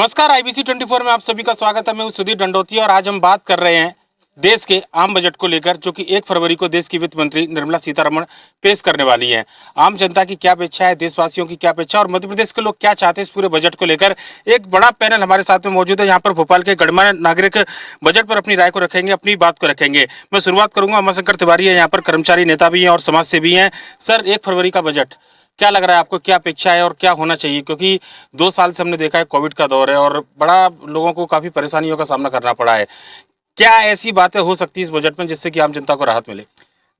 नमस्कार, IBC 24 में आप सभी का स्वागत है। मैं हूं सुधीर दंडोतिया और आज हम बात कर रहे हैं देश के आम बजट को लेकर, जो कि 1 फरवरी को देश की वित्त मंत्री निर्मला सीतारमण पेश करने वाली हैं। आम जनता की क्या अपेक्षा है, देशवासियों की क्या अपेक्षा और मध्य प्रदेश के लोग क्या चाहते हैं इस पूरे बजट को लेकर। एक बड़ा पैनल हमारे साथ में मौजूद है। यहाँ पर भोपाल के गणमान्य नागरिक बजट पर अपनी राय को रखेंगे, अपनी बात को रखेंगे। मैं शुरुआत करूंगा, उमाशंकर तिवारी है यहाँ पर, कर्मचारी नेता भी हैं और समाज सेवी हैं। सर, 1 फरवरी का बजट क्या लग रहा है आपको, क्या अपेक्षा है और क्या होना चाहिए? क्योंकि 2 साल से हमने देखा है कोविड का दौर है और बड़ा लोगों को काफ़ी परेशानियों का सामना करना पड़ा है। क्या ऐसी बातें हो सकती है इस बजट में जिससे कि आम जनता को राहत मिले?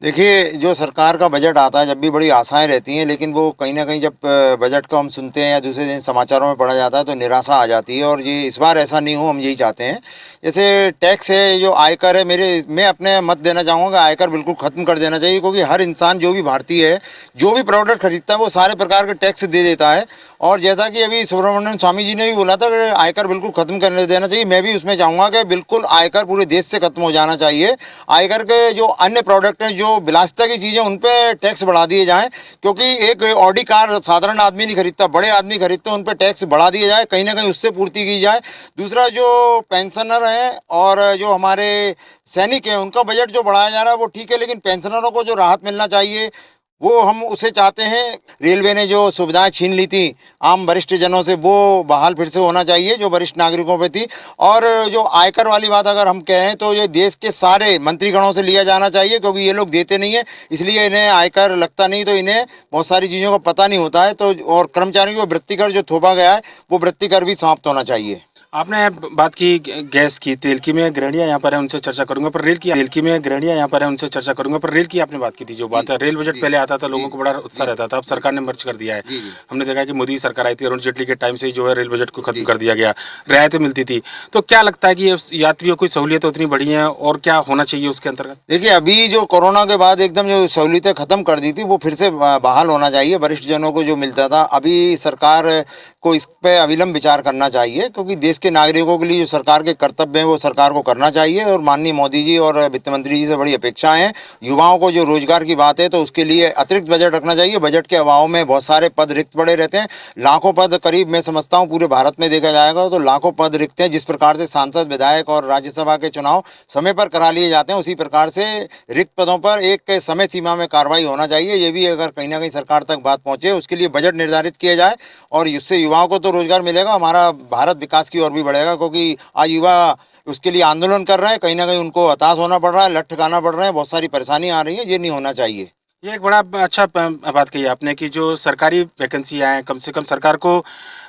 देखिए, जो सरकार का बजट आता है जब भी बड़ी आशाएं रहती हैं, लेकिन वो कहीं ना कहीं जब बजट को हम सुनते हैं या दूसरे दिन समाचारों में पढ़ा जाता है तो निराशा आ जाती है। और ये इस बार ऐसा नहीं हो, हम यही चाहते हैं। जैसे टैक्स है, जो आयकर है, मैं अपने मत देना चाहूँगा, आयकर बिल्कुल ख़त्म कर देना चाहिए। क्योंकि हर इंसान जो भी भारतीय है, जो भी प्रोडक्ट खरीदता है, वो सारे प्रकार के टैक्स दे देता है। और जैसा कि अभी सुब्रमण्यम स्वामी जी ने भी बोला था कि आयकर बिल्कुल ख़त्म कर देना चाहिए, मैं भी उसमें चाहूँगा कि बिल्कुल आयकर पूरे देश से ख़त्म हो जाना चाहिए। आयकर के जो अन्य प्रोडक्ट हैं, जो विलासिता की चीज़ें, उन पे टैक्स बढ़ा दिए जाएं। क्योंकि एक ऑडी कार साधारण आदमी नहीं खरीदता, बड़े आदमी खरीदते हैं, उन पे टैक्स बढ़ा दिया जाए, कहीं ना कहीं उससे पूर्ति की जाए। दूसरा, जो पेंशनर हैं और जो हमारे सैनिक हैं, उनका बजट जो बढ़ाया जा रहा है वो ठीक है, लेकिन पेंशनरों को जो राहत मिलना चाहिए वो हम उसे चाहते हैं। रेलवे ने जो सुविधाएं छीन ली थी आम वरिष्ठ जनों से, वो बहाल फिर से होना चाहिए, जो वरिष्ठ नागरिकों पे थी। और जो आयकर वाली बात अगर हम कहें तो ये देश के सारे मंत्रीगणों से लिया जाना चाहिए, क्योंकि ये लोग देते नहीं है, इसलिए इन्हें आयकर लगता नहीं, तो इन्हें बहुत सारी चीज़ों का पता नहीं होता है। तो और कर्मचारियों को वृत्ति कर जो थोपा गया है, वो वृत्ति कर भी समाप्त होना चाहिए। आपने बात की गैस की, तेल की। मैं गृहणियाँ यहाँ पर है उनसे चर्चा करूंगा, पर रेल की, तेल की में गृहणियाँ यहाँ पर है उनसे चर्चा करूंगा, पर रेल की आपने बात की थी। जो बात है, रेल बजट पहले आता था, लोगों को बड़ा उत्साह रहता था, अब सरकार ने मर्ज कर दिया है। हमने देखा कि मोदी सरकार आई थी, अरुण जेटली के टाइम से ही जो है रेल बजट को खत्म कर दिया गया, रियायतें मिलती थी। तो क्या लगता है कि यात्रियों की सहूलियत उतनी बढ़ी है और क्या होना चाहिए उसके अंतर्गत? देखिए, अभी जो कोरोना के बाद एकदम जो सहूलियतें ख़त्म कर दी थी, वो फिर से बहाल होना चाहिए। वरिष्ठ जनों को जो मिलता था, अभी सरकार को इस पे अविलंब विचार करना चाहिए। क्योंकि देश के नागरिकों के लिए जो सरकार के कर्तव्य हैं वो सरकार को करना चाहिए। और माननीय मोदी जी और वित्त मंत्री जी से बड़ी अपेक्षाएं हैं। युवाओं को जो रोजगार की बात है, तो उसके लिए अतिरिक्त बजट रखना चाहिए। बजट के अभाव में बहुत सारे पद रिक्त पड़े रहते हैं, लाखों पद, करीब मैं समझता हूँ पूरे भारत में देखा जाएगा तो लाखों पद रिक्त हैं। जिस प्रकार से सांसद, विधायक और राज्यसभा के चुनाव समय पर करा लिए जाते हैं, उसी प्रकार से रिक्त पदों पर एक समय सीमा में कार्रवाई होना चाहिए। ये भी अगर कहीं ना कहीं सरकार तक बात पहुंचे, उसके लिए बजट निर्धारित किया जाए और इससे युवाओं को तो रोजगार मिलेगा, हमारा भारत विकास की ओर भी बढ़ेगा। क्योंकि आज युवा उसके लिए आंदोलन कर रहे हैं, कहीं ना कहीं उनको हताश होना पड़ रहा है, लठ ठिकाना पड़ रहे हैं, बहुत सारी परेशानियां आ रही हैं। ये नहीं होना चाहिए। ये एक बड़ा अच्छा बात कही आपने कि जो सरकारी वैकेंसियाँ हैं, कम से कम सरकार को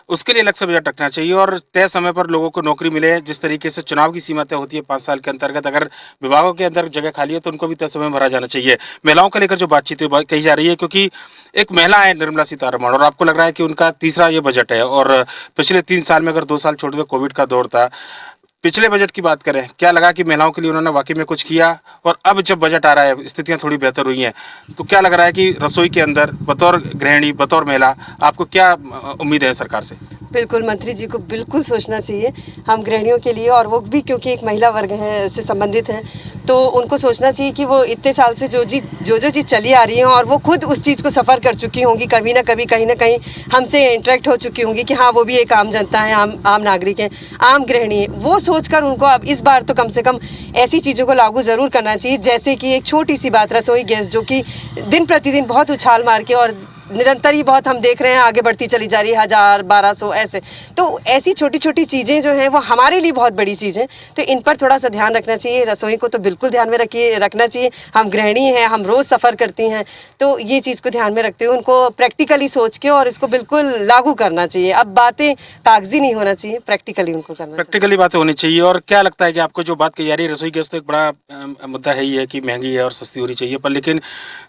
उसके लिए अलग से बजट रखना चाहिए और तय समय पर लोगों को नौकरी मिले। जिस तरीके से चुनाव की सीमा तय होती है 5 साल के अंतर्गत, अगर विभागों के अंदर जगह खाली है तो उनको भी तय समय में भरा जाना चाहिए। महिलाओं को लेकर जो बातचीत कही जा रही है, क्योंकि एक महिला है निर्मला सीतारमण और आपको लग रहा है कि उनका तीसरा ये बजट है और पिछले 3 साल में अगर 2 साल छोड़ दे, कोविड का दौर था। पिछले बजट की बात करें, क्या लगा कि महिलाओं के लिए उन्होंने वाकई में कुछ किया? और अब जब बजट आ रहा है, स्थितियां थोड़ी बेहतर हुई हैं, तो क्या लग रहा है कि रसोई के अंदर बतौर गृहिणी, बतौर महिला, आपको क्या उम्मीद है सरकार से? बिल्कुल, मंत्री जी को बिल्कुल सोचना चाहिए हम गृहिणियों के लिए, और वो भी क्योंकि एक महिला वर्ग है से संबंधित हैं, तो उनको सोचना चाहिए कि वो इतने साल से जो चीज़ चली आ रही है और वो खुद उस चीज़ को सफ़र कर चुकी होंगी, कभी ना कभी कहीं ना कहीं हमसे इंटरेक्ट हो चुकी होंगी कि हाँ, वो भी एक आम जनता है, आम नागरिक हैं, आम गृहिणी है। वो सोचकर उनको अब इस बार तो कम से कम ऐसी चीज़ों को लागू ज़रूर करना चाहिए, जैसे कि एक छोटी सी बात, रसोई गैस, जो कि दिन प्रतिदिन बहुत उछाल मार के और निरंतर ही बहुत हम देख रहे हैं आगे बढ़ती चली जा रही है, 1000, 1200 ऐसे। तो ऐसी छोटी छोटी चीज़ें जो हैं वो हमारे लिए बहुत बड़ी चीज़ हैं, तो इन पर थोड़ा सा ध्यान रखना चाहिए। रसोई को तो बिल्कुल ध्यान में रखना चाहिए। हम गृहिणी हैं, हम रोज़ सफ़र करती हैं, तो ये चीज़ को ध्यान में रखते हुए उनको प्रैक्टिकली सोच के और इसको बिल्कुल लागू करना चाहिए। अब बातें कागजी नहीं होना चाहिए, प्रैक्टिकली उनको करना, प्रैक्टिकली बातें होनी चाहिए। और क्या लगता है कि आपको जो बात कही जा रही है, रसोई गैस तो एक बड़ा मुद्दा है ही है कि महंगी है और सस्ती होनी चाहिए, पर लेकिन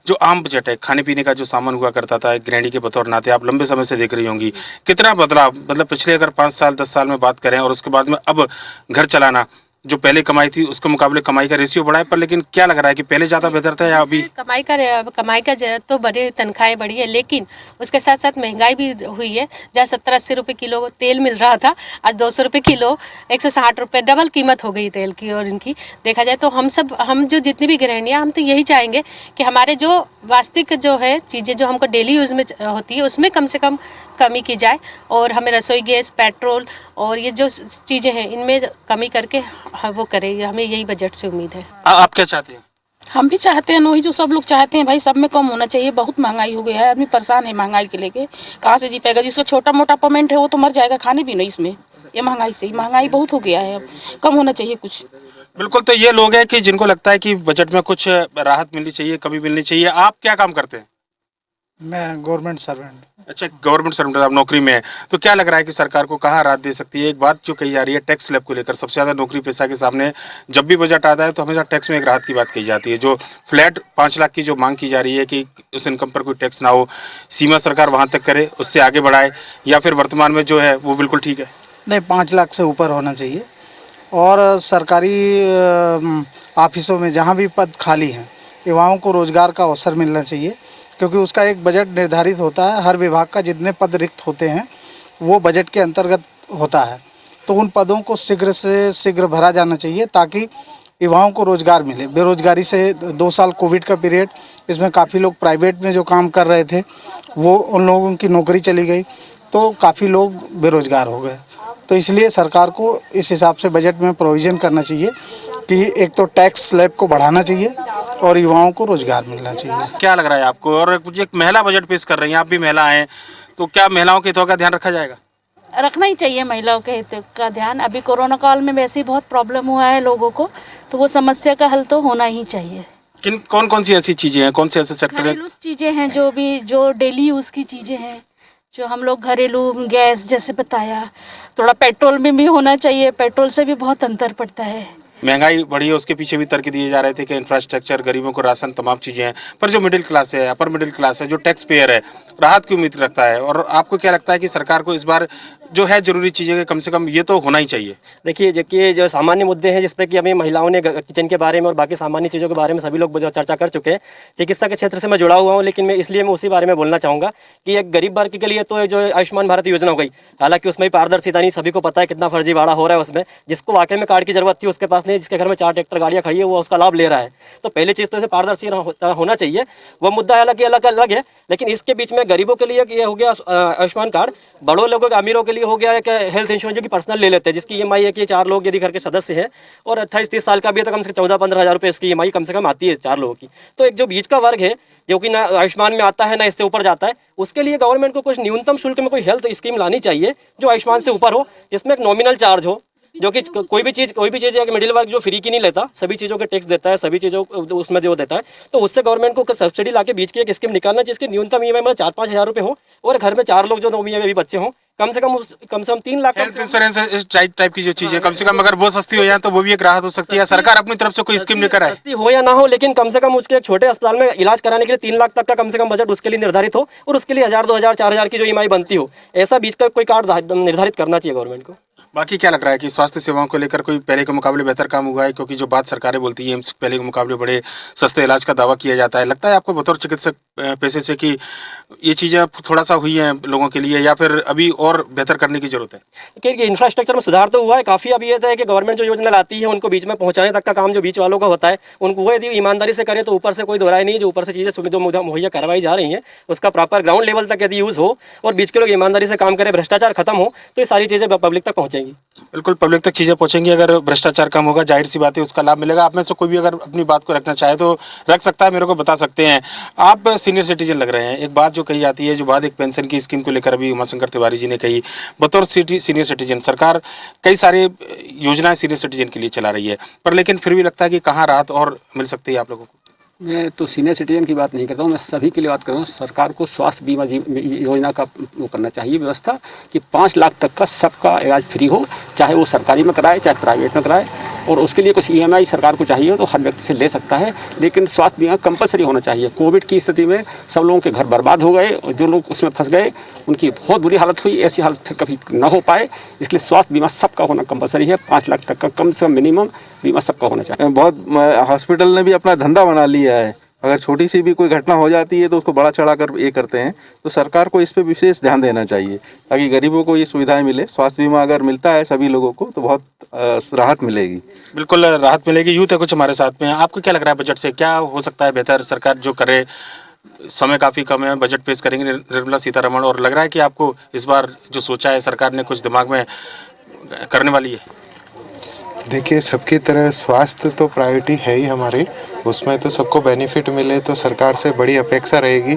जो आम बजट है, खाने पीने का जो सामान हुआ करता था, गृहिणी के बतौर नाते आप लंबे समय से देख रही होंगी, कितना बदलाव, मतलब पिछले अगर 5 साल 10 साल में बात करें और उसके बाद में अब घर चलाना, जो पहले कमाई थी उसके मुकाबले कमाई का रेशियो बढ़ा है, पर लेकिन क्या लग रहा है कि पहले ज़्यादा बेहतर था या अभी? कमाई का तो बड़े तनख्वाहें बढ़ी है, लेकिन उसके साथ साथ महंगाई भी हुई है। जहाँ 70-80 रुपये किलो तेल मिल रहा था, आज 200 रुपये किलो, 160 रुपये, डबल कीमत हो गई तेल की। और इनकी देखा जाए तो हम जो जितनी भी गृहिणियाँ, हम तो यही चाहेंगे कि हमारे जो वास्तविक जो है चीज़ें जो हमको डेली यूज़ में होती है उसमें कम से कम कमी की जाए, और हमें रसोई गैस, पेट्रोल और ये जो चीज़ें हैं इनमें कमी करके वो करें, हमें यही बजट से उम्मीद है। आप क्या चाहते हैं? हम भी चाहते हैं, वही जो सब लोग चाहते हैं भाई, सब में कम होना चाहिए। बहुत महंगाई हो गया है, आदमी परेशान है महंगाई के लेके, कहाँ से जी पाएगा? जिसको छोटा मोटा पेमेंट है वो तो मर जाएगा खाने भी नहीं इसमें, ये महंगाई से ही। महंगाई बहुत हो गया है, अब कम होना चाहिए कुछ। बिल्कुल, तो ये लोग हैं कि जिनको लगता है कि बजट में कुछ राहत मिलनी चाहिए, कमी मिलनी चाहिए। आप क्या काम करते हैं? मैं गवर्नमेंट सर्वेंट। अच्छा, गवर्नमेंट सर्वेंट, आप नौकरी में है, तो क्या लग रहा है कि सरकार को कहाँ राहत दे सकती है? एक बात जो कही जा रही है टैक्स स्लैब को लेकर, सबसे ज़्यादा नौकरी पेशा के सामने जब भी बजट आता है तो हमेशा टैक्स में एक राहत की बात कही जाती है। जो फ्लैट 5 लाख की जो मांग की जा रही है कि उस इनकम पर कोई टैक्स ना हो, सीमा सरकार वहाँ तक करे, उससे आगे बढ़ाए, या फिर वर्तमान में जो है वो बिल्कुल ठीक है? नहीं, 5 लाख से ऊपर होना चाहिए। और सरकारी ऑफिसों में जहाँ भी पद खाली हैं, युवाओं को रोज़गार का अवसर मिलना चाहिए, क्योंकि उसका एक बजट निर्धारित होता है। हर विभाग का जितने पद रिक्त होते हैं वो बजट के अंतर्गत होता है, तो उन पदों को शीघ्र से शीघ्र भरा जाना चाहिए ताकि युवाओं को रोज़गार मिले। बेरोज़गारी से 2 साल कोविड का पीरियड, इसमें काफ़ी लोग प्राइवेट में जो काम कर रहे थे वो उन लोगों की नौकरी चली गई, तो काफ़ी लोग बेरोज़गार हो गए। तो इसलिए सरकार को इस हिसाब से बजट में प्रोविज़न करना चाहिए कि एक तो टैक्स स्लैब को बढ़ाना चाहिए और युवाओं को रोज़गार मिलना चाहिए। क्या लग रहा है आपको? और कुछ एक महिला बजट पेश कर रही हैं, आप भी महिला हैं, तो क्या महिलाओं के हितों का ध्यान रखा जाएगा? रखना ही चाहिए महिलाओं के हित का ध्यान। अभी कोरोना काल में वैसे ही बहुत प्रॉब्लम हुआ है लोगों को, तो वो समस्या का हल तो होना ही चाहिए। कौन कौन सी ऐसी चीज़ें हैं, कौन से ऐसे सेक्टर हैं? घरेलू चीज़ें हैं जो डेली यूज़ की चीज़ें हैं, जो हम लोग घरेलू गैस जैसे बताया, थोड़ा पेट्रोल में भी होना चाहिए, पेट्रोल से भी बहुत अंतर पड़ता है। महंगाई बढ़ी है, उसके पीछे भी तर्क दिए जा रहे थे कि इंफ्रास्ट्रक्चर, गरीबों को राशन, तमाम चीज़ें हैं, पर जो मिडिल क्लास है, अपर मिडिल क्लास है, जो टैक्स पेयर है, राहत की उम्मीद रखता है। और आपको क्या लगता है कि सरकार को इस बार जो है जरूरी चीज़ें कम से कम ये तो होना ही चाहिए? देखिए जो सामान्य मुद्दे हैं जिस पे कि अभी महिलाओं ने किचन के बारे में और बाकी सामान्य चीज़ों के बारे में सभी लोग चर्चा कर चुके हैं। चिकित्सा के क्षेत्र से मैं जुड़ा हुआ हूँ, लेकिन मैं उसी बारे में बोलना चाहूँगा कि एक गरीब वर्ग के लिए तो जो आयुष्मान भारत योजना हो गई, हालांकि उसमें पारदर्शिता नहीं, सभी को पता है कितना फर्जीवाड़ा हो रहा है उसमें। जिसको वाकई में कार्ड की जरूरत थी उसके पास नहीं, जिसके घर में 4 ट्रैक्टर गाड़ियाँ खड़ी है वो उसका लाभ ले रहा है। तो पहली चीज़ तो इसे पारदर्शी होना चाहिए, वो मुद्दा हालांकि अलग है। लेकिन इसके बीच में गरीबों के लिए ये हो गया आयुष्मान कार्ड, बड़ों लोगों के अमीरों के लिए हो गया है कि हेल्थ इंश्योरेंस जो कि पर्सनल ले लेते हैं, जिसकी ईएमआई है कि 4 लोग यदि घर के सदस्य हैं और 28-30 साल का भी है तो कम से कम 14-15 हज़ार रुपये इसकी ईएमआई कम से कम आती है 4 लोगों की। तो एक जो बीच का वर्ग है जो कि ना आयुष्मान में आता है ना इससे ऊपर जाता है, उसके लिए गवर्नमेंट को कुछ न्यूनतम शुल्क में कोई हेल्थ स्कीम लानी चाहिए जो आयुष्मान से ऊपर हो, जिसमें एक नॉमिनल चार्ज हो, जो कि कोई भी चीज़ है कि मिडिल वर्ग जो फ्री की नहीं लेता, सभी चीज़ों के टैक्स देता है, सभी चीज़ों उसमें जो देता है, तो उससे गवर्नमेंट को सब्सिडी ला के बीच की एक स्कीम निकालना जिसकी न्यूनतम ईएमआई मतलब 4-5 हज़ार रुपये हो, और घर में 4 लोग जो नौवीं में भी बच्चे हों, कम से कम 3 लाख हेल्थ इंश्योरेंस इस टाइप की जो चीज़ें कम से कम अगर वो सस्ती हो जाए तो वो भी एक राहत हो सकती है। सरकार अपनी तरफ से कोई स्कीम लेकर आए, सस्ती हो या ना हो, लेकिन कम से कम उसके एक छोटे अस्पताल में इलाज कराने के लिए 3 लाख तक का कम से कम बजट उसके लिए निर्धारित हो, और उसके लिए 1000, 2000, 4000 की जो ईएमआई बनती हो, ऐसा बीच का कोई कार्ड निर्धारित करना चाहिए गवर्नमेंट को। बाकी क्या लग रहा है कि स्वास्थ्य सेवाओं को लेकर कोई पहले के मुकाबले बेहतर काम हुआ है? क्योंकि जो बात सरकारें बोलती हैं एम्स पहले के मुकाबले बड़े सस्ते इलाज का दावा किया जाता है, लगता है आपको बतौर चिकित्सक पैसे से कि ये चीज़ें थोड़ा सा हुई हैं लोगों के लिए, या फिर अभी और बेहतर करने की जरूरत है? कि इंफ्रास्ट्रक्चर में सुधार तो हुआ है काफ़ी। अभी ये है कि गवर्नमेंट जो योजना लाती है उनको बीच में पहुंचाने तक का काम जो बीच वालों का होता है, उनको वो यदि ईमानदारी से करें तो ऊपर से कोई दोहराई नहीं, जो ऊपर से चीज़ें सुविधा मुहैया करवाई जा रही हैं उसका प्रॉपर ग्राउंड लेवल तक यदि यूज़ हो और बीच के लोग ईमानदारी से काम करें, भ्रष्टाचार खत्म हो, तो ये सारी चीज़ें पब्लिक तक पहुँचेंगी। बिल्कुल पब्लिक तक चीज़ें पहुँचेंगी। अगर भ्रष्टाचार कम होगा, जाहिर सी बात है उसका लाभ मिलेगा। आप में से कोई भी अगर अपनी बात को रखना चाहे तो रख सकता है, मेरे को बता सकते हैं। आप सीनियर सिटीजन लग रहे हैं। एक बात जो कही जाती है, जो बात एक पेंशन की स्कीम को लेकर अभी उमाशंकर तिवारी जी ने कही, बतौर सीनियर सिटीजन सरकार कई सारे योजनाएं सीनियर सिटीजन के लिए चला रही है, पर लेकिन फिर भी लगता है कि कहाँ राहत और मिल सकती है आप लोगों को? मैं तो सीनियर सिटीजन की बात नहीं करता हूँ, मैं सभी के लिए बात कर रहा हूँ। सरकार को स्वास्थ्य बीमा योजना का वो करना चाहिए व्यवस्था कि 5 लाख तक का सबका इलाज फ्री हो, चाहे वो सरकारी में कराए चाहे प्राइवेट में कराए, और उसके लिए कुछ ईएमआई सरकार को चाहिए तो हर व्यक्ति से ले सकता है, लेकिन स्वास्थ्य बीमा कंपलसरी होना चाहिए। कोविड की स्थिति में सब लोगों के घर बर्बाद हो गए और जो लोग उसमें फंस गए उनकी बहुत बुरी हालत हुई, ऐसी हालत फिर कभी ना हो पाए, इसलिए स्वास्थ्य बीमा सबका होना कंपलसरी है। 5 लाख तक का कम से कम मिनिमम बीमा सबका होना चाहिए। बहुत हॉस्पिटल ने भी अपना धंधा बना लिया है, अगर छोटी सी भी कोई घटना हो जाती है तो उसको बड़ा चढ़ा कर ये करते हैं, तो सरकार को इस पे विशेष ध्यान देना चाहिए ताकि गरीबों को ये सुविधाएं मिले। स्वास्थ्य बीमा अगर मिलता है सभी लोगों को तो बहुत राहत मिलेगी। बिल्कुल राहत मिलेगी। यूथ है कुछ हमारे साथ में, आपको क्या लग रहा है बजट से क्या हो सकता है बेहतर सरकार जो करे? समय काफ़ी कम है, बजट पेश करेंगे निर्मला सीतारमण, और लग रहा है कि आपको इस बार जो सोचा है सरकार ने कुछ दिमाग में करने वाली है। देखिए, सबकी तरह स्वास्थ्य तो प्रायोरिटी है ही हमारी, उसमें तो सबको बेनिफिट मिले तो सरकार से बड़ी अपेक्षा रहेगी।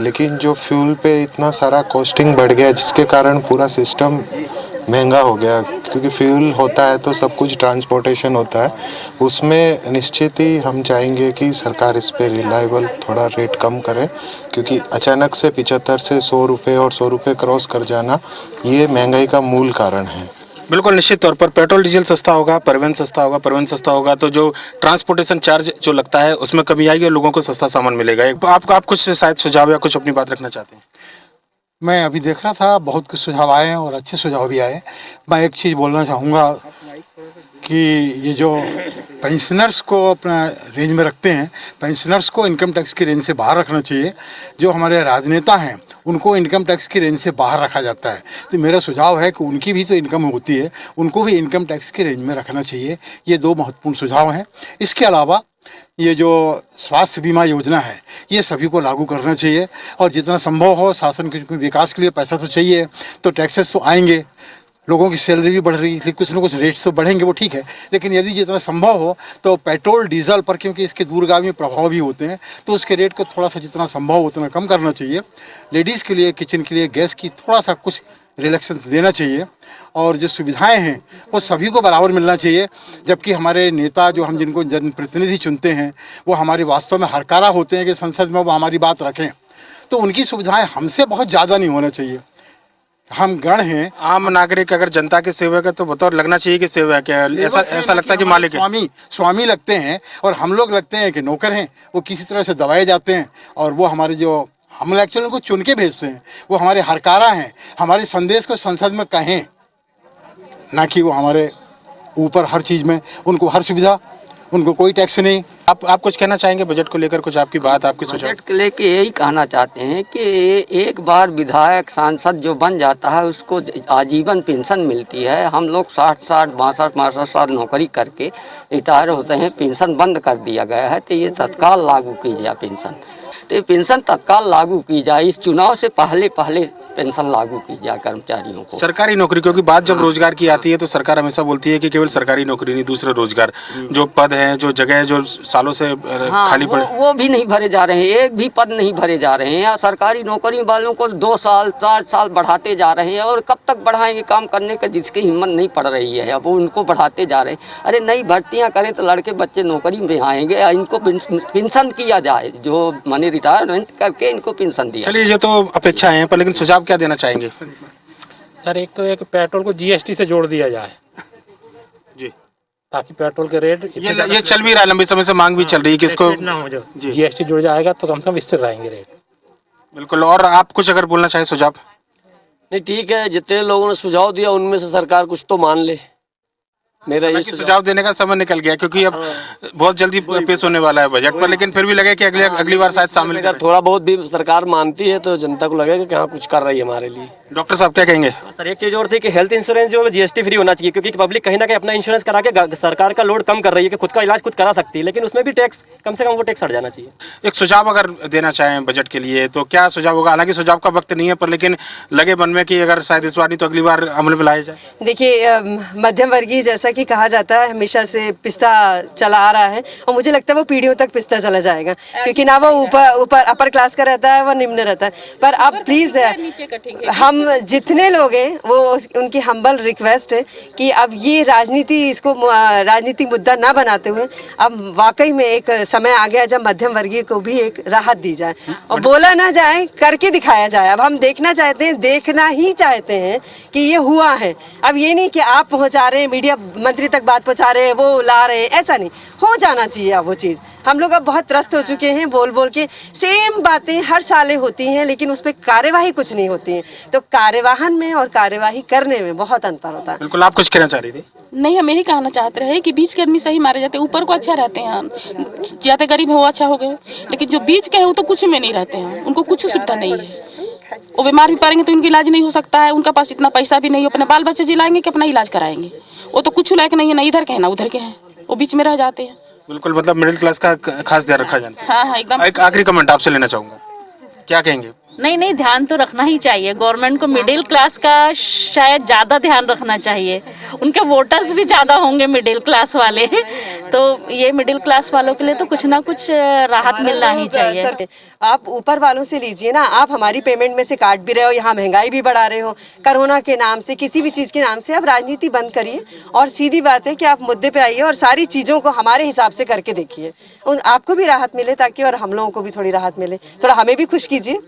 लेकिन जो फ्यूल पे इतना सारा कॉस्टिंग बढ़ गया जिसके कारण पूरा सिस्टम महंगा हो गया, क्योंकि फ्यूल होता है तो सब कुछ ट्रांसपोर्टेशन होता है, उसमें निश्चित ही हम चाहेंगे कि सरकार इस पे रिलायबल थोड़ा रेट कम करे, क्योंकि अचानक से 75 से 100 रुपये और 100 रुपये क्रॉस कर जाना ये महंगाई का मूल कारण है। बिल्कुल निश्चित तौर पर पेट्रोल डीजल सस्ता होगा, परिवहन सस्ता होगा तो जो ट्रांसपोर्टेशन चार्ज जो लगता है उसमें कमी आएगी और लोगों को सस्ता सामान मिलेगा। आप कुछ शायद सुझाव या कुछ अपनी बात रखना चाहते हैं? मैं अभी देख रहा था, बहुत कुछ सुझाव आए हैं और अच्छे सुझाव भी आए। मैं एक चीज़ बोलना चाहूँगा कि ये जो पेंशनर्स को अपना रेंज में रखते हैं, पेंशनर्स को इनकम टैक्स की रेंज से बाहर रखना चाहिए। जो हमारे राजनेता हैं उनको इनकम टैक्स की रेंज से बाहर रखा जाता है, तो मेरा सुझाव है कि उनकी भी तो इनकम होती है, उनको भी इनकम टैक्स की रेंज में रखना चाहिए। ये दो महत्वपूर्ण सुझाव हैं। इसके अलावा ये जो स्वास्थ्य बीमा योजना है ये सभी को लागू करना चाहिए, और जितना संभव हो शासन के विकास के लिए पैसा तो चाहिए, तो टैक्सेस तो आएंगे, लोगों की सैलरी भी बढ़ रही है, इसलिए कुछ ना कुछ रेट्स तो बढ़ेंगे, वो ठीक है, लेकिन यदि जितना संभव हो तो पेट्रोल डीजल पर, क्योंकि इसके दूरगामी प्रभाव भी होते हैं, तो उसके रेट को थोड़ा सा जितना संभव हो उतना कम करना चाहिए। लेडीज़ के लिए किचन के लिए गैस की थोड़ा सा कुछ रिलैक्सेंस देना चाहिए, और जो सुविधाएं हैं वो सभी को बराबर मिलना चाहिए। जबकि हमारे नेता जो हम जिनको जनप्रतिनिधि चुनते हैं वो हमारे वास्तव में हरकारा होते हैं कि संसद में वो हमारी बात रखें, तो उनकी सुविधाएं हमसे बहुत ज़्यादा नहीं होना चाहिए। हम गण हैं, आम नागरिक अगर जनता के सेवक है तो बतौर लगना चाहिए कि सेवक है, ऐसा लगता है कि मालिक है, स्वामी लगते हैं, और हम लोग लगते हैं कि नौकर हैं। वो किसी तरह से दबाए जाते हैं, और वो हमारे जो हम एक्चुअली उनको चुन के भेजते हैं, वो हमारे हरकारा हैं, हमारे संदेश को संसद में कहें, ना कि वो हमारे ऊपर हर चीज़ में उनको हर सुविधा, उनको कोई टैक्स नहीं। आप कुछ कहना चाहेंगे बजट को लेकर, कुछ आपकी बात, आपकी सुझाव? बजट को लेकर यही कहना चाहते हैं कि एक बार विधायक सांसद जो बन जाता है उसको आजीवन पेंशन मिलती है। हम लोग 60 62 साल नौकरी करके रिटायर होते हैं, पेंशन बंद कर दिया गया है, तो ये तत्काल लागू की जाए पेंशन, तो पेंशन तत्काल लागू की जाए। इस चुनाव से पहले पेंशन लागू की जाए कर्मचारियों को। सरकारी नौकरी, क्योंकि बात जब रोजगार की आती है तो सरकार हमेशा बोलती है कि केवल सरकारी नौकरी नहीं, दूसरे रोजगार जो पद हैं, जो जगह जो सालों से खाली पड़े, वो भी नहीं भरे जा रहे हैं, एक भी पद नहीं भरे जा रहे हैं। सरकारी नौकरी वालों को 2 साल 4 साल बढ़ाते जा रहे हैं, और कब तक बढ़ाएंगे? काम करने का जिसकी हिम्मत नहीं पड़ रही है, अब वो उनको बढ़ाते जा रहे हैं। अरे नई भर्तियाँ करें तो लड़के बच्चे नौकरी में आएंगे, इनको पेंशन किया जाए, जो माने रिटायरमेंट करके इनको पेंशन दिया। चलिए, ये तो अपेक्षा है, पर लेकिन सुझाव क्या देना चाहेंगे? सर, एक तो एक पेट्रोल को जीएसटी से जोड़ दिया जाए जी, ताकि पेट्रोल के रेट ये चल भी रहा है, लंबे समय से मांग भी चल रही है कि इसको ना हो, जो जीएसटी जुड़ जाएगा तो कम से कम स्थिर रहेंगे रेट। बिल्कुल। और आप कुछ अगर बोलना चाहे सुझाव? नहीं, ठीक है, जितने लोगों ने सुझाव दिया उनमें से सरकार कुछ तो मान ले। मेरा ये सुझाव देने का समय निकल गया, क्योंकि अब बहुत जल्दी पेश होने वाला है बजट पर, लेकिन फिर भी लगे कि अगली बार शायद शामिल अगर थोड़ा बहुत भी सरकार मानती है तो जनता को लगेगा कि हाँ कुछ कर रही है हमारे लिए। डॉक्टर साहब क्या कहेंगे? सर, एक चीज़ और थी कि हेल्थ इंश्योरेंस जो है जीएसटी फ्री होना चाहिए, क्योंकि पब्लिक कहीं ना कहीं अपना इंश्योरेंस करा के सरकार का लोड कम कर रही है कि खुद का इलाज खुद करा सकती है, लेकिन उसमें भी टैक्स कम से कम वो टैक्स हट जाना चाहिए। एक सुझाव अगर देना चाहें बजट के लिए तो क्या सुझाव होगा? हालांकि सुझाव का वक्त नहीं है, पर लेकिन लगे मन में कि अगर शायद इस बार नहीं तो अगली बार अमल में लाया जाए। देखिए, मध्यम वर्गीय जैसा कि कहा जाता है हमेशा से पिसता चला आ रहा है, और मुझे लगता है वो पीढ़ियों तक पिसता चला जाएगा, क्योंकि ना वो ऊपर अपर क्लास का रहता है, वो निम्न रहता है। पर अब प्लीज़ हम जितने लोग हैं वो उनकी हम्बल रिक्वेस्ट है कि अब ये राजनीतिक मुद्दा ना बनाते हुए अब वाकई में एक समय आ गया जब मध्यम वर्गीय को भी एक राहत दी जाए, और बोला ना जाए, करके दिखाया जाए। अब हम देखना ही चाहते हैं कि ये हुआ है। अब ये नहीं कि आप पहुंचा रहे हैं, मीडिया मंत्री तक बात पहुंचा रहे हैं, वो ला रहे हैं, ऐसा नहीं हो जाना चाहिए। अब वो चीज़ हम लोग अब बहुत त्रस्त हो चुके हैं, बोल के सेम बातें हर साल होती हैं, लेकिन उस पर कार्यवाही कुछ नहीं होती है। तो कार्यवाहन में और कार्यवाही करने में बहुत अंतर होता है। बिल्कुल। आप कुछ कहना चाह रही थी? नहीं, हम यही कहना चाहते रहे कि बीच के आदमी सही मारे जाते हैं, ऊपर को अच्छा रहते हैं, ज़्यादा गरीब है वो अच्छा हो गए, लेकिन जो बीच के हैं वो तो कुछ में नहीं रहते हैं, उनको कुछ सुविधा नहीं है। वो बीमार भी पड़ेंगे तो उनका इलाज नहीं हो सकता है, उनका पास इतना पैसा भी नहीं है, अपने बाल बच्चे जिलाएंगे कि अपना इलाज कराएंगे, वो तो कुछ लायक नहीं है, ना इधर के हैं ना उधर के हैं, वो बीच में रह जाते हैं। बिल्कुल। मतलब मिडिल क्लास का खास ध्यान रखा जाए। हाँ, एकदम। एक आखिरी कमेंट आपसे लेना चाहूँगा। क्या कहेंगे? नहीं, ध्यान तो रखना ही चाहिए। गवर्नमेंट को मिडिल क्लास का शायद ज़्यादा ध्यान रखना चाहिए। उनके वोटर्स भी ज़्यादा होंगे मिडिल क्लास वाले, तो ये मिडिल क्लास वालों के लिए तो कुछ ना कुछ राहत मिलना ही चाहिए। आप ऊपर वालों से लीजिए ना, आप हमारी पेमेंट में से काट भी रहे हो, यहाँ महंगाई भी बढ़ा रहे हो, कोरोना के नाम से, किसी भी चीज़ के नाम से। आप राजनीति बंद करिए और सीधी बात है कि आप मुद्दे पे आइए और सारी चीज़ों को हमारे हिसाब से करके देखिए, आपको भी राहत मिले ताकि, और हम लोगों को भी थोड़ी राहत मिले, थोड़ा हमें भी खुश कीजिए।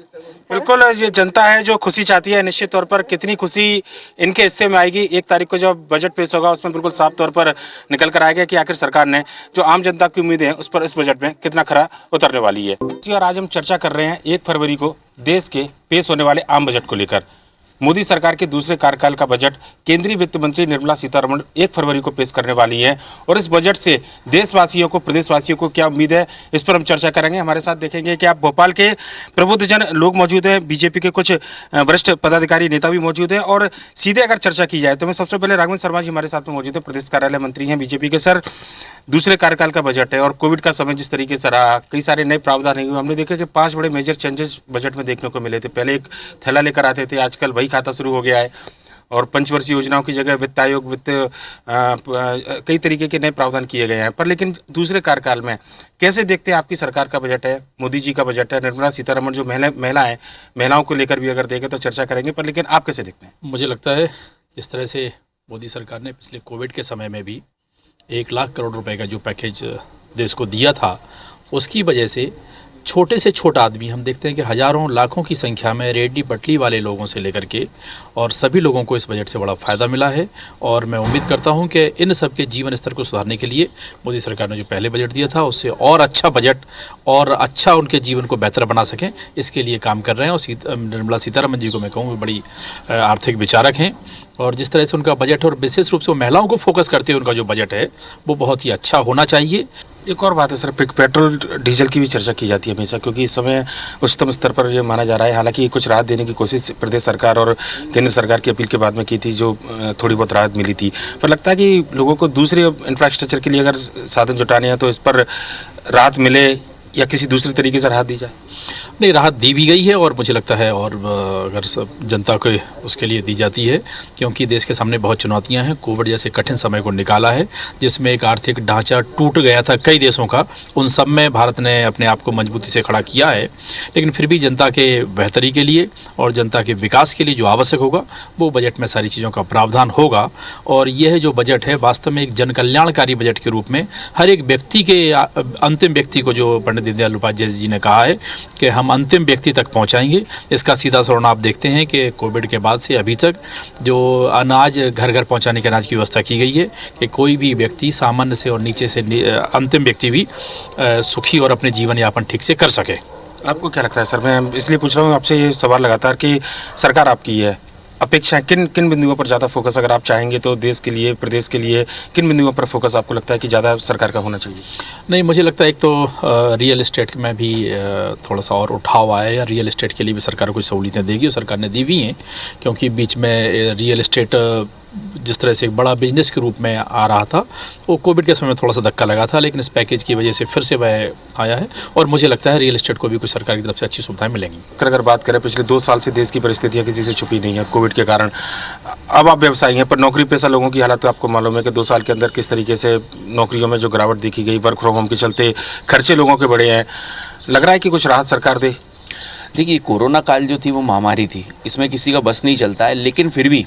बिल्कुल, ये जनता है जो खुशी चाहती है, निश्चित तौर पर कितनी खुशी इनके हिस्से में आएगी 1 तारीख को जब बजट पेश होगा, उसमें बिल्कुल साफ तौर पर निकल कर आएगा कि आखिर सरकार ने जो आम जनता की उम्मीदें हैं उस पर इस बजट में कितना खरा उतरने वाली है। और आज हम चर्चा कर रहे हैं 1 फरवरी को देश के पेश होने वाले आम बजट को लेकर। मोदी सरकार के दूसरे कार्यकाल का बजट केंद्रीय वित्त मंत्री निर्मला सीतारमण 1 फरवरी को पेश करने वाली हैं और इस बजट से देशवासियों को, प्रदेशवासियों को क्या उम्मीद है, इस पर हम चर्चा करेंगे। हमारे साथ देखेंगे कि आप भोपाल के प्रबुद्धजन लोग मौजूद हैं, बीजेपी के कुछ वरिष्ठ पदाधिकारी नेता भी मौजूद हैं और सीधे अगर चर्चा की जाए तो मैं सबसे पहले राघवेंद्र शर्मा जी हमारे साथ में मौजूद है, प्रदेश कार्यालय मंत्री हैं बीजेपी के। सर, दूसरे कार्यकाल का बजट है और कोविड का समय जिस तरीके से रहा, कई सारे नए प्रावधान हुए, हमने देखा कि 5 बड़े मेजर चेंजेस बजट में देखने को मिले थे। पहले एक थैला लेकर आते थे, आजकल वही खाता शुरू हो गया है और पंचवर्षीय योजनाओं की जगह वित्त आयोग, कई तरीके के नए प्रावधान किए गए हैं। पर लेकिन दूसरे कार्यकाल में कैसे देखते हैं आपकी सरकार का बजट है, मोदी जी का बजट है, निर्मला सीतारमण जो महिला हैं, महिलाओं को लेकर भी अगर देखें तो चर्चा करेंगे, पर लेकिन आप कैसे देखते हैं? मुझे लगता है जिस तरह से मोदी सरकार ने पिछले कोविड के समय में भी 1 लाख करोड़ रुपए का जो पैकेज देश को दिया था, उसकी वजह से छोटे से छोटा आदमी, हम देखते हैं कि हज़ारों लाखों की संख्या में रेहड़ी पटरी वाले लोगों से लेकर के और सभी लोगों को इस बजट से बड़ा फ़ायदा मिला है। और मैं उम्मीद करता हूं कि इन सब के जीवन स्तर को सुधारने के लिए मोदी सरकार ने जो पहले बजट दिया था उससे और अच्छा बजट और अच्छा उनके जीवन को बेहतर बना सकें, इसके लिए काम कर रहे हैं। और निर्मला सीतारमण जी को मैं कहूँ बड़ी आर्थिक विचारक हैं और जिस तरह से उनका बजट है और विशेष रूप से वो महिलाओं को फोकस करते हुए उनका जो बजट है वो बहुत ही अच्छा होना चाहिए। एक और बात है सर, पेट्रोल डीजल की भी चर्चा की जाती है हमेशा, क्योंकि इस समय उच्चतम स्तर पर ये माना जा रहा है। हालांकि कुछ राहत देने की कोशिश प्रदेश सरकार और केंद्र सरकार की अपील के बाद में की थी, जो थोड़ी बहुत राहत मिली थी, पर लगता है कि लोगों को दूसरे इंफ्रास्ट्रक्चर के लिए अगर साधन जुटाने हैं तो इस पर राहत मिले या किसी दूसरे तरीके से राहत दी जाए। नहीं, राहत दी भी गई है और मुझे लगता है और अगर सब जनता को उसके लिए दी जाती है, क्योंकि देश के सामने बहुत चुनौतियां हैं। कोविड जैसे कठिन समय को निकाला है जिसमें एक आर्थिक ढांचा टूट गया था कई देशों का, उन सब में भारत ने अपने आप को मजबूती से खड़ा किया है। लेकिन फिर भी जनता के बेहतरी के लिए और जनता के विकास के लिए जो आवश्यक होगा वो बजट में सारी चीज़ों का प्रावधान होगा। और यह जो बजट है वास्तव में एक जन कल्याणकारी बजट के रूप में हर एक व्यक्ति के, अंतिम व्यक्ति को, जो पंडित दीनदयाल उपाध्याय जी ने कहा है कि हम अंतिम व्यक्ति तक पहुंचाएंगे, इसका सीधा सा आप देखते हैं कि कोविड के बाद से अभी तक जो अनाज घर घर पहुंचाने के अनाज की व्यवस्था की गई है कि कोई भी व्यक्ति, सामान्य से और नीचे से अंतिम व्यक्ति भी सुखी और अपने जीवन यापन ठीक से कर सके। आपको क्या लगता है सर, मैं इसलिए पूछ रहा हूँ आपसे ये सवाल लगातार कि सरकार आपकी है, अपेक्षाएं किन बिंदुओं पर ज़्यादा फोकस अगर आप चाहेंगे तो देश के लिए, प्रदेश के लिए किन बिंदुओं पर फोकस आपको लगता है कि ज़्यादा सरकार का होना चाहिए? नहीं, मुझे लगता है एक तो रियल एस्टेट में भी थोड़ा सा और उठाव आया है। रियल एस्टेट के लिए भी सरकार कुछ सहूलियतें देगी और सरकार ने दी भी हैं, क्योंकि बीच में रियल एस्टेट जिस तरह से एक बड़ा बिजनेस के रूप में आ रहा था वो कोविड के समय में थोड़ा सा धक्का लगा था, लेकिन इस पैकेज की वजह से फिर से वह आया है और मुझे लगता है रियल एस्टेट को भी कुछ सरकार की तरफ से अच्छी सुविधाएं मिलेंगी। अगर बात करें पिछले 2 साल से देश की परिस्थितियां किसी से छुपी नहीं है कोविड के कारण। अब आप व्यवसायी हैं, पर नौकरी पेशा लोगों की हालत तो आपको मालूम है कि 2 साल के अंदर किस तरीके से नौकरियों में जो गिरावट देखी गई, वर्क फ्रॉम होम के चलते खर्चे लोगों के बढ़े हैं। लग रहा है कि कुछ राहत सरकार दे। देखिए, कोरोना काल जो थी वो महामारी थी, इसमें किसी का बस नहीं चलता है, लेकिन फिर भी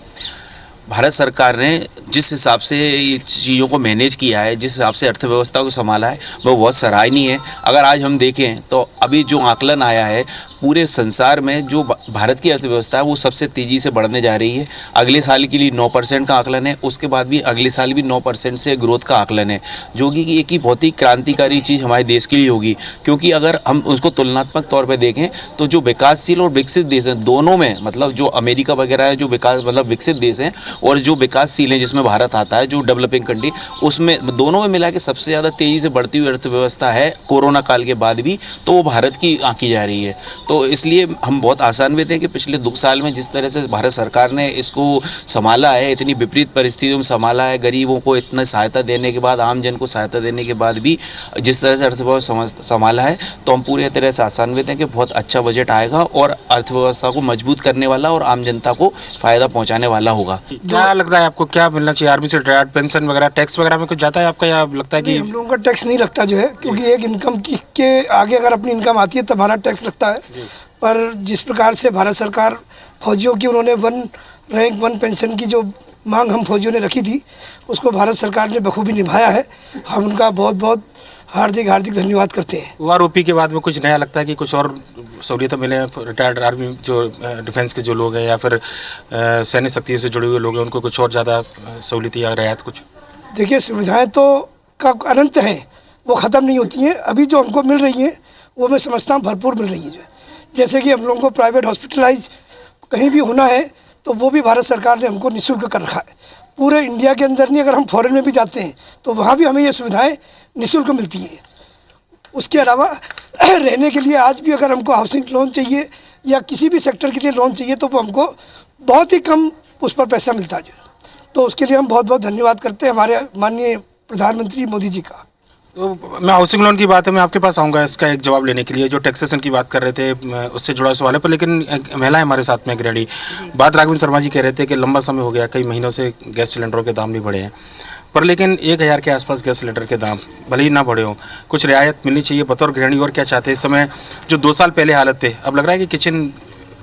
भारत सरकार ने जिस हिसाब से ये चीज़ों को मैनेज किया है, जिस हिसाब से अर्थव्यवस्था को संभाला है, वो बहुत सराहनीय है। अगर आज हम देखें तो अभी जो आकलन आया है, पूरे संसार में जो भारत की अर्थव्यवस्था है वो सबसे तेज़ी से बढ़ने जा रही है। अगले साल के लिए 9% का आकलन है, उसके बाद भी अगले साल भी 9% से ग्रोथ का आकलन है, जो कि एक ही बहुत ही क्रांतिकारी चीज़ हमारे देश के लिए होगी। क्योंकि अगर हम उसको तुलनात्मक तौर पर देखें तो जो विकासशील और विकसित देश हैं दोनों में, मतलब जो अमेरिका वगैरह है जो विकसित देश हैं और जो विकासशील हैं जिसमें भारत आता है, जो डेवलपिंग कंट्री, उसमें दोनों में मिला के सबसे ज़्यादा तेज़ी से बढ़ती हुई अर्थव्यवस्था है कोरोना काल के बाद भी, तो वो भारत की आंकी जा रही है। तो इसलिए हम बहुत आसान लेते हैं कि पिछले 2 साल में जिस तरह से भारत सरकार ने इसको संभाला है, इतनी विपरीत परिस्थितियों में संभाला है, गरीबों को इतना सहायता देने के बाद, आम जन को सहायता देने के बाद भी जिस तरह से अर्थव्यवस्था संभाला है, तो हम पूरी तरह से आशान्वित हैं कि बहुत अच्छा बजट आएगा और अर्थव्यवस्था को मजबूत करने वाला और आम जनता को फायदा पहुँचाने वाला होगा। क्या लगता है आपको, क्या मिलना चाहिए? आर्मी से रिटायर्ड, पेंशन वगैरह, टैक्स वगैरह में कुछ जाता है आपका, या लगता है कि हम लोगों का टैक्स नहीं लगता जो है, क्योंकि एक इनकम के आगे अगर अपनी इनकम आती है तब हमारा टैक्स लगता है। पर जिस प्रकार से भारत सरकार फौजियों की उन्होंने 1 रैंक 1 पेंशन की जो मांग हम फौजियों ने रखी थी, उसको भारत सरकार ने बखूबी निभाया है। हम उनका बहुत बहुत हार्दिक धन्यवाद करते हैं। OROP के बाद में कुछ नया लगता है कि कुछ और सहूलियत मिले रिटायर्ड आर्मी जो डिफेंस के जो लोग हैं या फिर सैन्य शक्तियों से जुड़े हुए लोग हैं, उनको कुछ और ज़्यादा सहूलियत या रियायत कुछ? देखिए, सुविधाएं तो का अनंत हैं, वो ख़त्म नहीं होती हैं। अभी जो हमको मिल रही हैं वो मैं समझता हूँ भरपूर मिल रही हैं। जैसे कि हम लोगों को प्राइवेट हॉस्पिटलाइज कहीं भी होना है तो वो भी भारत सरकार ने हमको निःशुल्क कर रखा है। पूरे इंडिया के अंदर नहीं, अगर हम फॉरेन में भी जाते हैं तो वहाँ भी हमें ये सुविधाएं निःशुल्क मिलती हैं। उसके अलावा रहने के लिए आज भी अगर हमको हाउसिंग लोन चाहिए या किसी भी सेक्टर के लिए लोन चाहिए तो वो हमको बहुत ही कम उस पर पैसा मिलता है। तो उसके लिए हम बहुत बहुत धन्यवाद करते हैं हमारे माननीय प्रधानमंत्री मोदी जी का। तो मैं हाउसिंग लोन की बात है, मैं आपके पास आऊँगा इसका एक जवाब लेने के लिए। जो टैक्सेशन की बात कर रहे थे उससे जुड़ा सवाल है, पर लेकिन एक महिला है हमारे साथ में, गृहिणी। बात राघवेंद्र शर्मा जी कह रहे थे कि लंबा समय हो गया, कई महीनों से गैस सिलेंडरों के दाम भी बढ़े हैं, पर लेकिन 1000 के आसपास गैस सिलेंडर के दाम भले ही ना बढ़े हों, कुछ रियायत मिलनी चाहिए बतौर गृहिणी। और क्या चाहते हैं इस समय, जो 2 साल पहले हालत थे, अब लग रहा है कि किचन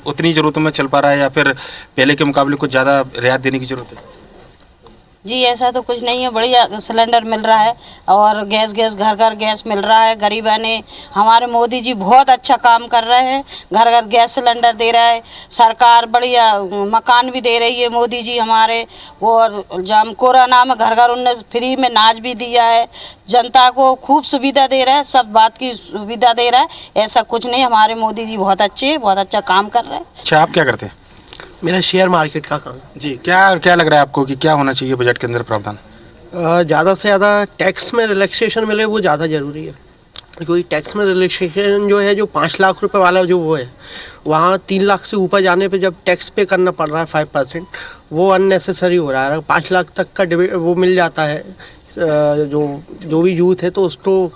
उतनी ज़रूरतों में चल पा रहा है या फिर पहले के मुकाबले कुछ ज़्यादा रियायत देने की ज़रूरत है? जी, ऐसा तो कुछ नहीं है, बढ़िया सिलेंडर मिल रहा है और गैस घर घर गैस मिल रहा है। गरीबाने हमारे मोदी जी बहुत अच्छा काम कर रहे हैं, घर घर गैस सिलेंडर दे रहा है सरकार, बढ़िया मकान भी दे रही है मोदी जी हमारे। और जब कोरोना में घर घर उनने फ्री में अनाज भी दिया है, जनता को खूब सुविधा दे रहा है, सब बात की सुविधा दे रहा है। ऐसा कुछ नहीं, हमारे मोदी जी बहुत अच्छे, बहुत अच्छा काम कर रहे हैं। अच्छा, आप क्या करते हैं? मेरा शेयर मार्केट का काम जी। क्या लग रहा है आपको कि क्या होना चाहिए बजट के अंदर प्रावधान? ज़्यादा से ज़्यादा टैक्स में रिलैक्सेशन मिले वो ज़्यादा ज़रूरी है, क्योंकि टैक्स में रिलैक्सेशन जो है, जो 5 लाख रुपए वाला जो वो है, वहाँ 3 लाख से ऊपर जाने पे जब टैक्स पे करना पड़ रहा है 5%, वो अननेसेसरी हो रहा है। 5 लाख तक का वो मिल जाता है जो भी यूथ है, तो उसको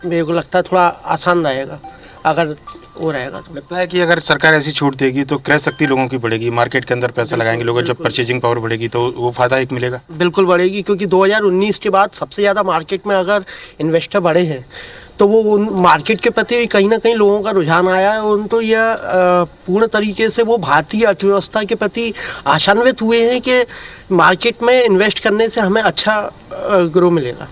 मेरे को लगता है थोड़ा आसान रहेगा अगर वो रहेगा। तो लगता है कि अगर सरकार ऐसी छूट देगी तो क्रय शक्ति लोगों की बढ़ेगी, मार्केट के अंदर पैसा लगाएंगे लोग, जब परचेजिंग पावर बढ़ेगी तो वो फायदा एक मिलेगा। बिल्कुल बढ़ेगी, क्योंकि 2019 के बाद सबसे ज़्यादा मार्केट में अगर इन्वेस्टर बढ़े हैं तो वो मार्केट के प्रति कहीं ना कहीं लोगों का रुझान आया है। उनको यह पूर्ण तरीके से वो भारतीय अर्थव्यवस्था के प्रति आशान्वित हुए हैं कि मार्केट में इन्वेस्ट करने से हमें अच्छा ग्रो मिलेगा।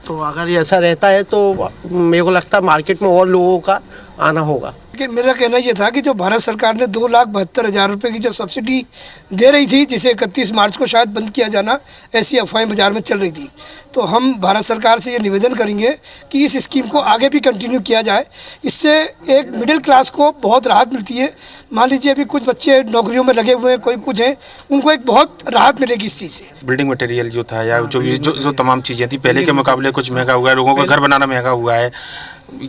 तो अगर ऐसा रहता है तो मेरे को लगता है मार्केट में और लोगों का आना होगा। कि मेरा कहना ये था कि जो भारत सरकार ने 2,72,000 रुपये की जो सब्सिडी दे रही थी, जिसे 31 मार्च को शायद बंद किया जाना, ऐसी अफवाहें बाजार में चल रही थी। तो हम भारत सरकार से ये निवेदन करेंगे कि इस स्कीम को आगे भी कंटिन्यू किया जाए। इससे एक मिडिल क्लास को बहुत राहत मिलती है। मान लीजिए अभी कुछ बच्चे नौकरियों में लगे हुए हैं, कोई कुछ हैं, उनको एक बहुत राहत मिलेगी इस चीज़ से। बिल्डिंग मटेरियल जो था या जो तमाम चीज़ें थी पहले के मुकाबले कुछ महंगा हुआ है, लोगों को घर बनाना महंगा हुआ है,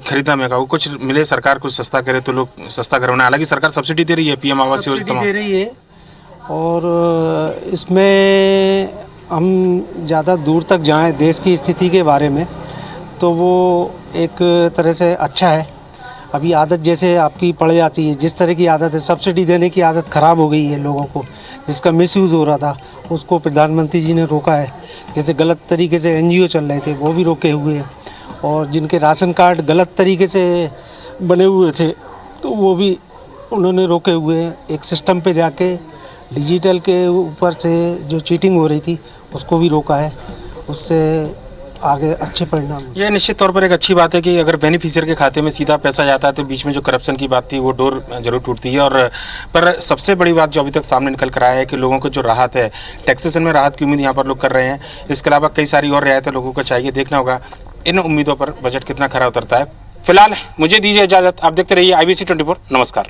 खरीदना महंगा हुआ, कुछ मिले, सरकार कुछ सस्ता करे तो लोग सस्ता घर बनाए। हालांकि सरकार सब्सिडी दे रही है, PM आवास योजना दे रही है, और इसमें हम ज़्यादा दूर तक जाएं देश की स्थिति के बारे में तो वो एक तरह से अच्छा है। अभी आदत जैसे आपकी पड़ जाती है, जिस तरह की आदत है, सब्सिडी देने की आदत ख़राब हो गई है लोगों को, जिसका मिसयूज़ हो रहा था उसको प्रधानमंत्री जी ने रोका है। जैसे गलत तरीके से NGO चल रहे थे वो भी रोके हुए हैं, और जिनके राशन कार्ड गलत तरीके से बने हुए थे तो वो भी उन्होंने रोके हुए हैं। एक सिस्टम पे जाके डिजिटल के ऊपर से जो चीटिंग हो रही थी उसको भी रोका है, उससे आगे अच्छे परिणाम। ये निश्चित तौर पर एक अच्छी बात है कि अगर बेनिफिशियर के खाते में सीधा पैसा जाता है तो बीच में जो करप्शन की बात थी वो डोर जरूर टूटती है। और पर सबसे बड़ी बात जो अभी तक सामने निकल कर आया है कि लोगों को जो राहत है, टैक्सेशन में राहत की उम्मीद यहाँ पर लोग कर रहे हैं। इसके अलावा कई सारी और रियायतें लोगों को चाहिए। देखना होगा इन उम्मीदों पर बजट कितना खरा उतरता है। फिलहाल मुझे दीजिए इजाज़त, आप देखते रहिए IBC 24। नमस्कार।